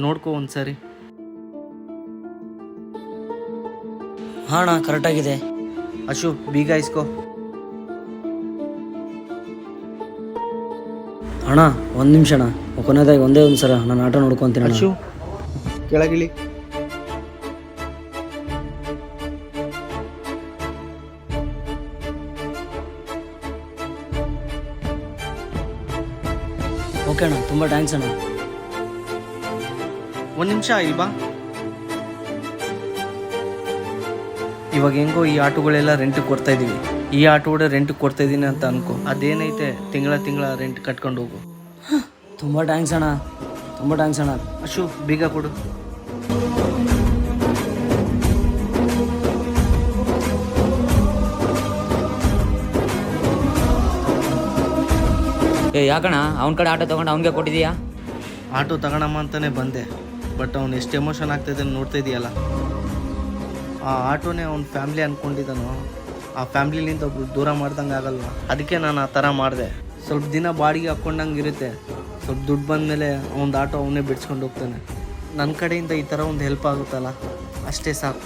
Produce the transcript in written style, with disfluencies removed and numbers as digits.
ನೋಡ್ಕೊ ಒಂದ್ಸರಿ. ಹಾಂ ಅಣ್ಣ ಕರೆಕ್ಟಾಗಿದೆ. ಅಶು ಬೀಗ ಇಸ್ಕೋ. ಅಣ್ಣ ಒಂದು ನಿಮಿಷ ಅಣ್ಣ, ಕೊನೆಯದಾಗಿ ಒಂದೇ ಒಂದು ಸಲ ನಾನು ಆಟೋ ನೋಡ್ಕೊತೀನಿ ಅಣ್ಣ. ಅಶು ಕೆಳಗಿಳಿ. ಓಕೆ ಅಣ್ಣ, ತುಂಬ ಥ್ಯಾಂಕ್ಸ್ ಅಣ್ಣ. ಒಂದು ನಿಮಿಷ ಇಲ್ವಾ? ಇವಾಗ ಹೆಂಗೋ ಈ ಆಟೋಗಳೆಲ್ಲ ರೆಂಟಿಗೆ ಕೊಡ್ತಾ ಇದ್ದೀವಿ. ಈ ಆಟೋ ಕೂಡ ರೆಂಟಿಗೆ ಕೊಡ್ತಾ ಇದ್ದೀನಿ ಅಂತ ಅನ್ಕೋ. ಅದೇನೈತೆ ತಿಂಗಳ ರೆಂಟ್ ಕಟ್ಕೊಂಡು ಹೋಗು. ತುಂಬ ಥ್ಯಾಂಕ್ಸ್ ಅಣ್ಣ, ತುಂಬ ಥ್ಯಾಂಕ್ಸ್ ಅಣ್ಣ. ಅಶು ಬೀಗ ಕೊಡು. ಯಾಕಣ್ಣ ಅವನ ಕಡೆ ಆಟೋ ತೊಗೊಂಡು ಅವನಿಗೆ ಕೊಟ್ಟಿದೀಯಾ? ಆಟೋ ತಗೋಣಮ್ಮ ಅಂತಲೇ ಬಂದೆ, ಬಟ್ ಅವ್ನು ಎಷ್ಟು ಎಮೋಷನ್ ಆಗ್ತಾಯಿದ್ದಾನೆ ನೋಡ್ತಾ ಇದೆಯಲ್ಲ. ಆ ಆಟೋನೇ ಅವ್ನ ಫ್ಯಾಮ್ಲಿ ಅಂದ್ಕೊಂಡಿದ್ದಾನೋ, ಆ ಫ್ಯಾಮ್ಲಿಲಿಂದ ಒಬ್ರು ದೂರ ಮಾಡ್ದಂಗೆ ಆಗಲ್ವ. ಅದಕ್ಕೆ ನಾನು ಆ ಥರ ಮಾಡಿದೆ. ಸ್ವಲ್ಪ ದಿನ ಬಾಡಿಗೆ ಹಾಕ್ಕೊಂಡಂಗೆ ಇರುತ್ತೆ. ಸ್ವಲ್ಪ ದುಡ್ಡು ಬಂದಮೇಲೆ ಅವ್ನ ಆಟೋ ಅವನೇ ಬಿಡ್ಸ್ಕೊಂಡು ಹೋಗ್ತಾನೆ. ನನ್ನ ಕಡೆಯಿಂದ ಈ ಥರ ಒಂದು ಹೆಲ್ಪ್ ಆಗುತ್ತಲ್ಲ, ಅಷ್ಟೇ ಸಾಕು.